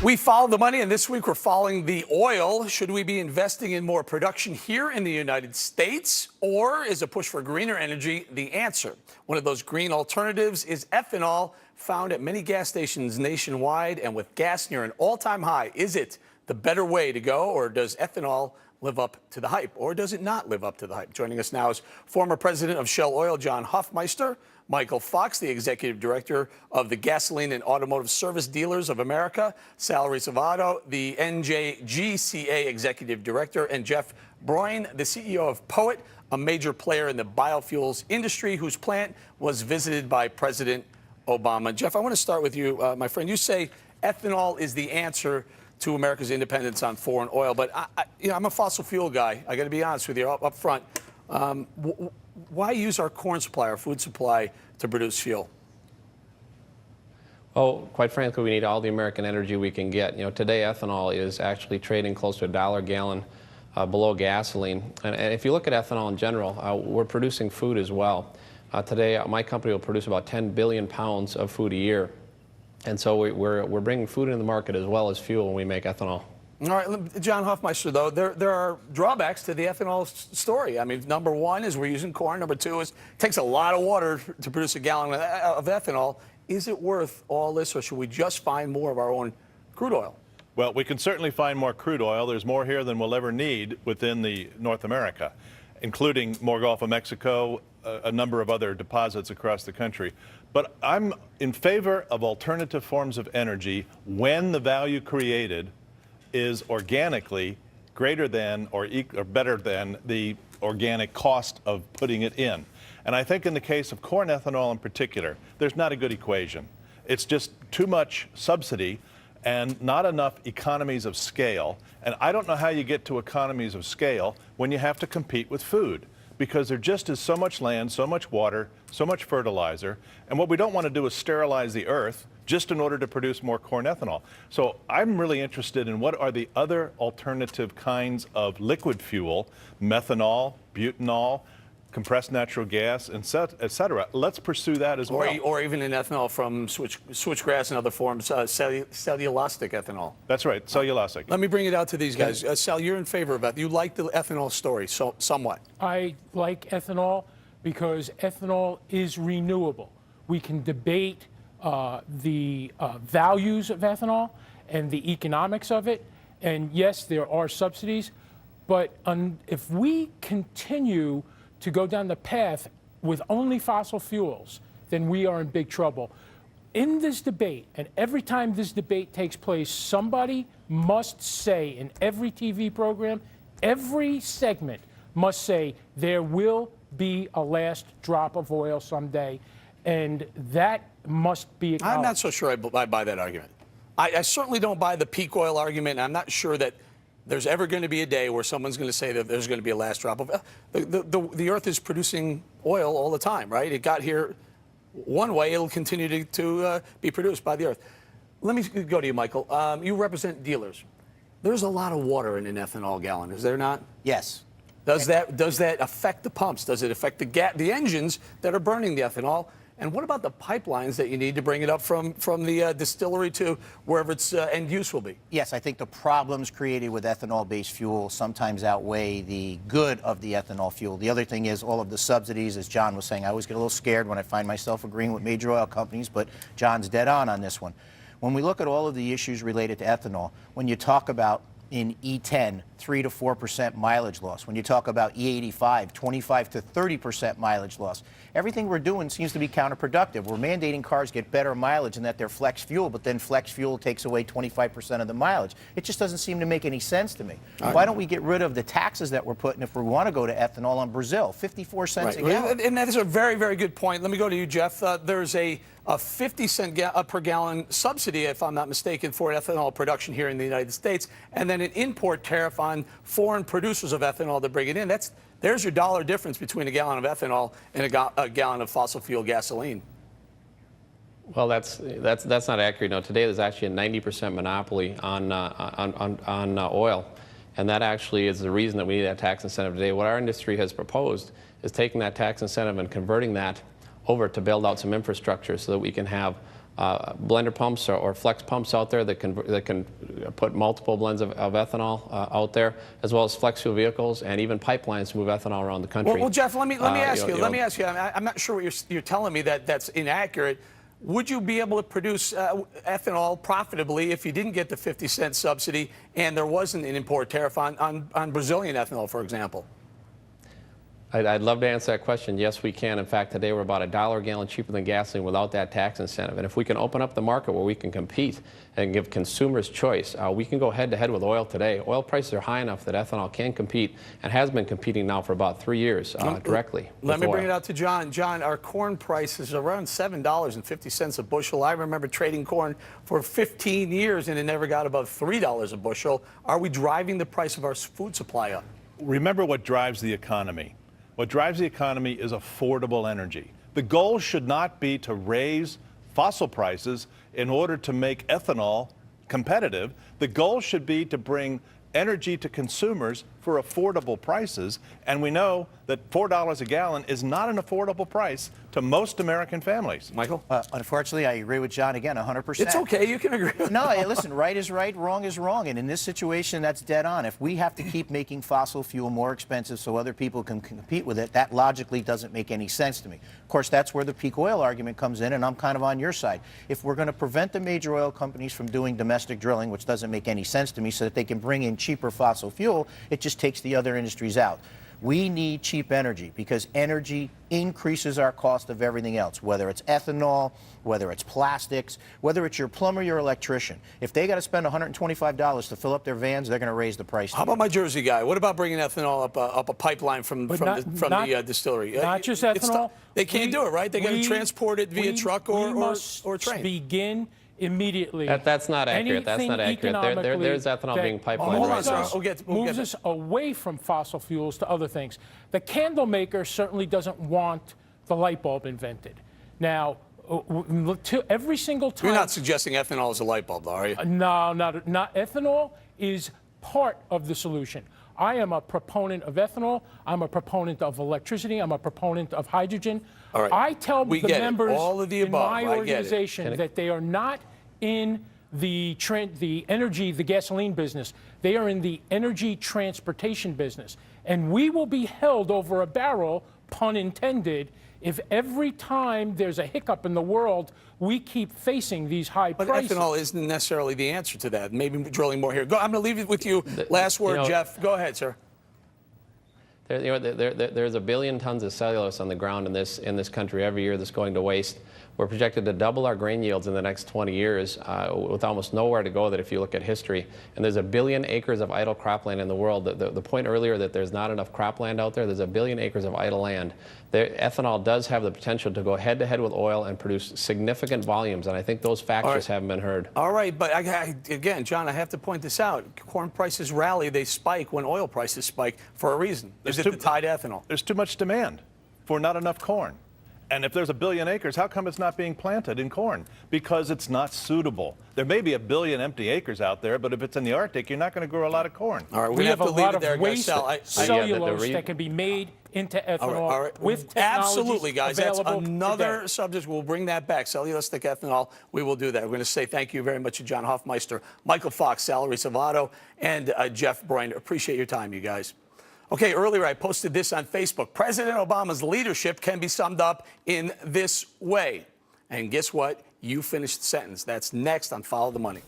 We follow the money, and this week we're following the oil. Should we be investing in more production here in the United States, or is a push for greener energy the answer? One of those green alternatives is ethanol, found at many gas stations nationwide, and with gas near an all-time high. Is it the better way to go, or does ethanol live up to the hype, or does it not live up to the hype? Joining us now is former president of Shell Oil, John Hofmeister, Michael Fox, the executive director of the Gasoline and Automotive Service Dealers of America, Sal Risalvato, the NJGCA executive director, and Jeff Broin, the CEO of Poet, a major player in the biofuels industry, whose plant was visited by President Obama. Jeff, I want to start with you, my friend. You say ethanol is the answer to America's independence on foreign oil, but I'm a fossil fuel guy. I got to be honest with you up front. Why use our corn supply, our food supply, to produce fuel? Oh, quite frankly, we need all the American energy we can get. You know, today ethanol is actually trading close to $1 a gallon below gasoline. And if you look at ethanol in general, we're producing food as well. Today, my company will produce about 10 billion pounds of food a year. And so we're bringing food into the market as well as fuel when we make ethanol. All right, John Hofmeister, though, there are drawbacks to the ethanol story. I mean, number one is we're using corn. Number two is it takes a lot of water to produce a gallon of ethanol. Is it worth all this, or should we just find more of our own crude oil? Well, we can certainly find more crude oil. There's more here than we'll ever need within the North America, including more Gulf of Mexico, a number of other deposits across the country. But I'm in favor of alternative forms of energy when the value created is organically greater than or better than the organic cost of putting it in. And I think in the case of corn ethanol in particular, there's not a good equation. It's just too much subsidy and not enough economies of scale. And I don't know how you get to economies of scale when you have to compete with food, because there just is so much land, so much water, so much fertilizer. And what we don't want to do is sterilize the earth just in order to produce more corn ethanol. So I'm really interested in what are the other alternative kinds of liquid fuel, methanol, butanol, compressed natural gas, et cetera. Let's pursue that as well. Or even in ethanol from switchgrass and other forms, cellulosic ethanol. That's right, cellulosic. Let me bring it out to these guys. Sal, you're in favor of that. You like the ethanol story somewhat. I like ethanol because ethanol is renewable. We can debate the values of ethanol and the economics of it. And yes, there are subsidies, but if we continue to go down the path with only fossil fuels, then we are in big trouble. In this debate, and every time this debate takes place, somebody must say in every TV program, every segment must say there will be a last drop of oil someday, and that must be acknowledged. I'm not so sure I buy that argument. I certainly don't buy the peak oil argument. I'm not sure that there's ever going to be a day where someone's going to say that there's going to be a last drop of the earth is producing oil all the time, right? It got here one way. It'll continue to be produced by the earth. Let me go to you, Michael. You represent dealers. There's a lot of water in an ethanol gallon, is there not? Yes. Does that affect the pumps? Does it affect the engines that are burning the ethanol? And what about the pipelines that you need to bring it up from the distillery to wherever its end use will be? Yes, I think the problems created with ethanol-based fuel sometimes outweigh the good of the ethanol fuel. The other thing is all of the subsidies, as John was saying. I always get a little scared when I find myself agreeing with major oil companies, but John's dead on this one. When we look at all of the issues related to ethanol, when you talk about in E10, 3 to 4% mileage loss. When you talk about E85, 25 to 30% mileage loss. Everything we're doing seems to be counterproductive. We're mandating cars get better mileage and that they're flex fuel, but then flex fuel takes away 25% of the mileage. It just doesn't seem to make any sense to me. Why don't we get rid of the taxes that we're putting if we want to go to ethanol on Brazil? 54 cents a gallon. And that is a very, very good point. Let me go to you, Jeff. There's a 50-cent per gallon subsidy, if I'm not mistaken, for ethanol production here in the United States, and then an import tariff on foreign producers of ethanol to bring it in. There's your dollar difference between a gallon of ethanol and a gallon of fossil fuel gasoline. Well, that's not accurate. No, today there's actually a 90% monopoly on oil, and that actually is the reason that we need that tax incentive today. What our industry has proposed is taking that tax incentive and converting that over to build out some infrastructure so that we can have blender pumps or flex pumps out there that can put multiple blends of ethanol out there, as well as flex fuel vehicles and even pipelines to move ethanol around the country. Well, Jeff, let me ask you. Let me ask you. I'm not sure what you're telling me that's inaccurate. Would you be able to produce ethanol profitably if you didn't get the 50-cent subsidy and there wasn't an import tariff on Brazilian ethanol, for example? I'd love to answer that question. Yes, we can. In fact, today we're about $1 a gallon cheaper than gasoline without that tax incentive. And if we can open up the market where we can compete and give consumers choice, we can go head-to-head with oil today. Oil prices are high enough that ethanol can compete and has been competing now for about 3 years directly. Let me bring it out to John. John, our corn price is around $7.50 a bushel. I remember trading corn for 15 years and it never got above $3 a bushel. Are we driving the price of our food supply up? Remember what drives the economy. What drives the economy is affordable energy. The goal should not be to raise fossil prices in order to make ethanol competitive. The goal should be to bring energy to consumers for affordable prices. And we know that $4 a gallon is not an affordable price to most American families. Michael? Unfortunately, I agree with John again, 100%. It's okay. You can agree. No, hey, listen, right is right, wrong is wrong. And in this situation, that's dead on. If we have to keep making fossil fuel more expensive so other people can compete with it, that logically doesn't make any sense to me. Of course, that's where the peak oil argument comes in, and I'm kind of on your side. If we're going to prevent the major oil companies from doing domestic drilling, which doesn't make any sense to me, so that they can bring in cheaper fossil fuel, it just takes the other industries out. We need cheap energy because energy increases our cost of everything else, whether it's ethanol, whether it's plastics, whether it's your plumber, your electrician. If they got to spend $125 to fill up their vans, they're going to raise the price. How about my Jersey guy? What about bringing ethanol up a pipeline from the distillery? Not just ethanol. They can't do it, right? They got to transport it via truck or train. Begin immediately. That's not accurate. That's not accurate. There's ethanol being pipelined right now. Moves us away from fossil fuels to other things. The candle maker certainly doesn't want the light bulb invented. Now, every single time. You're not suggesting ethanol is a light bulb, though, are you? No, not ethanol is part of the solution. I am a proponent of ethanol. I'm a proponent of electricity. I'm a proponent of hydrogen. All right. I tell the members all of the in above. my organization that they are not in the gasoline business. They are in the energy transportation business. And we will be held over a barrel, pun intended, if every time there's a hiccup in the world, we keep facing these high prices. But ethanol isn't necessarily the answer to that. Maybe drilling more here. I'm going to leave it with you. Last word, Jeff. Go ahead, sir. There's 1 billion tons of cellulose on the ground in this country every year that's going to waste. We're projected to double our grain yields in the next 20 years with almost nowhere to go that if you look at history. And there's 1 billion acres of idle cropland in the world. The point earlier that there's not enough cropland out there, there's 1 billion acres of idle land. Ethanol does have the potential to go head-to-head with oil and produce significant volumes, and I think those factors haven't been heard. All right, but again, John, I have to point this out. Corn prices rally, they spike when oil prices spike for a reason. Is it the tide ethanol? There's too much demand for not enough corn. And if there's 1 billion acres, how come it's not being planted in corn? Because it's not suitable. There may be 1 billion empty acres out there, but if it's in the Arctic, you're not going to grow a lot of corn. All right, we have a lot of waste cellulose that can be made into ethanol with technologies absolutely, guys. That's another today. subject. We'll bring that back. Cellulosic ethanol. We will do that. We're going to say thank you very much to John Hofmeister, Michael Fox, Sal Risalvato, and Jeff Broin. Appreciate your time, you guys. Okay, earlier I posted this on Facebook. President Obama's leadership can be summed up in this way. And guess what? You finished the sentence. That's next on Follow the Money.